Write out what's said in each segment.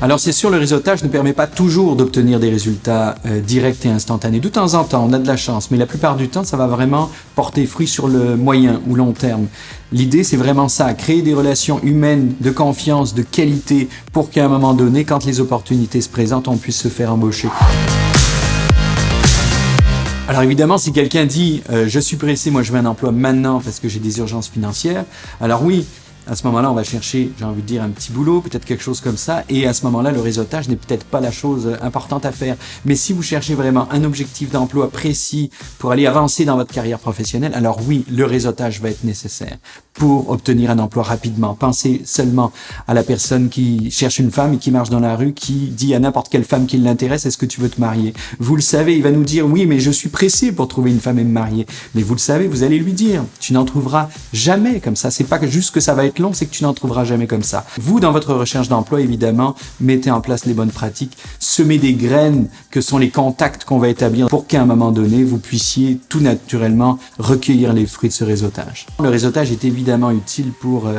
Alors c'est sûr, le réseautage ne permet pas toujours d'obtenir des résultats directs et instantanés. De temps en temps, on a de la chance, mais la plupart du temps, ça va vraiment porter fruit sur le moyen ou long terme. L'idée, c'est vraiment ça, créer des relations humaines de confiance, de qualité, pour qu'à un moment donné, quand les opportunités se présentent, on puisse se faire embaucher. Alors évidemment, si quelqu'un dit « je suis pressé, moi je veux un emploi maintenant parce que j'ai des urgences financières », alors oui, à ce moment-là, on va chercher, j'ai envie de dire, un petit boulot, peut-être quelque chose comme ça, et à ce moment-là, le réseautage n'est peut-être pas la chose importante à faire. Mais si vous cherchez vraiment un objectif d'emploi précis pour aller avancer dans votre carrière professionnelle, alors oui, le réseautage va être nécessaire pour obtenir un emploi rapidement. Pensez seulement à la personne qui cherche une femme et qui marche dans la rue, qui dit à n'importe quelle femme qui l'intéresse « Est-ce que tu veux te marier ?» Vous le savez, il va nous dire « Oui, mais je suis pressé pour trouver une femme et me marier. » Mais vous le savez, vous allez lui dire « Tu n'en trouveras jamais comme ça. C'est pas juste que ça va être long, c'est que tu n'en trouveras jamais comme ça. » Vous, dans votre recherche d'emploi, évidemment, mettez en place les bonnes pratiques, semez des graines que sont les contacts qu'on va établir pour qu'à un moment donné, vous puissiez tout naturellement recueillir les fruits de ce réseautage. Le réseautage est évidemment utile pour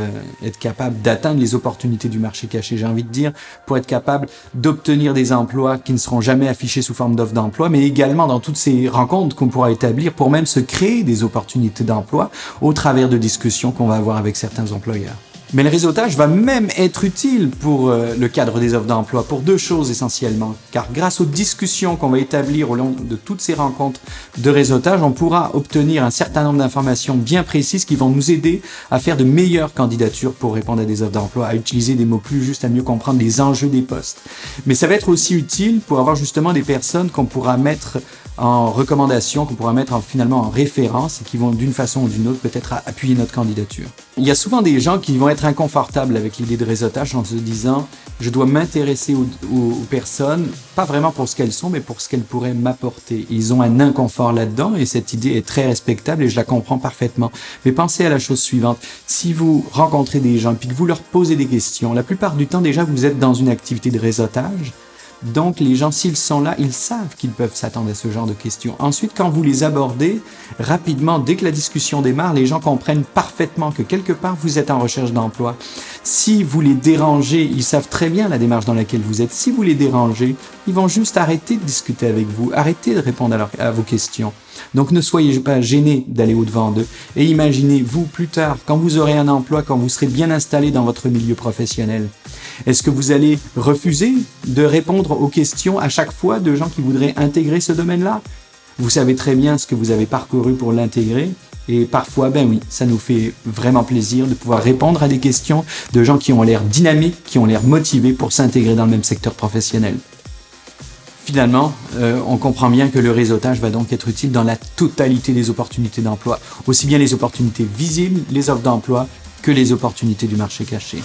être capable d'atteindre les opportunités du marché caché, j'ai envie de dire, pour être capable d'obtenir des emplois qui ne seront jamais affichés sous forme d'offres d'emploi, mais également dans toutes ces rencontres qu'on pourra établir pour même se créer des opportunités d'emploi au travers de discussions qu'on va avoir avec certains employeurs. Mais le réseautage va même être utile pour le cadre des offres d'emploi, pour deux choses essentiellement. Car grâce aux discussions qu'on va établir au long de toutes ces rencontres de réseautage, on pourra obtenir un certain nombre d'informations bien précises qui vont nous aider à faire de meilleures candidatures pour répondre à des offres d'emploi, à utiliser des mots plus justes, à mieux comprendre les enjeux des postes. Mais ça va être aussi utile pour avoir justement des personnes qu'on pourra mettre en recommandation, qu'on pourra mettre finalement en référence et qui vont d'une façon ou d'une autre peut-être appuyer notre candidature. Il y a souvent des gens qui vont être inconfortables avec l'idée de réseautage en se disant « je dois m'intéresser aux personnes, pas vraiment pour ce qu'elles sont, mais pour ce qu'elles pourraient m'apporter ». Ils ont un inconfort là-dedans et cette idée est très respectable et je la comprends parfaitement. Mais pensez à la chose suivante, si vous rencontrez des gens puis que vous leur posez des questions, la plupart du temps déjà vous êtes dans une activité de réseautage. Donc, les gens, s'ils sont là, ils savent qu'ils peuvent s'attendre à ce genre de questions. Ensuite, quand vous les abordez, rapidement, dès que la discussion démarre, les gens comprennent parfaitement que quelque part, vous êtes en recherche d'emploi. Si vous les dérangez, ils savent très bien la démarche dans laquelle vous êtes. Si vous les dérangez, ils vont juste arrêter de discuter avec vous, arrêter de répondre à vos questions. Donc, ne soyez pas gênés d'aller au-devant d'eux. Et imaginez-vous plus tard, quand vous aurez un emploi, quand vous serez bien installé dans votre milieu professionnel, est-ce que vous allez refuser de répondre aux questions à chaque fois de gens qui voudraient intégrer ce domaine-là? Vous savez très bien ce que vous avez parcouru pour l'intégrer. Et parfois, ben oui, ça nous fait vraiment plaisir de pouvoir répondre à des questions de gens qui ont l'air dynamiques, qui ont l'air motivés pour s'intégrer dans le même secteur professionnel. Finalement, on comprend bien que le réseautage va donc être utile dans la totalité des opportunités d'emploi, aussi bien les opportunités visibles, les offres d'emploi, que les opportunités du marché caché.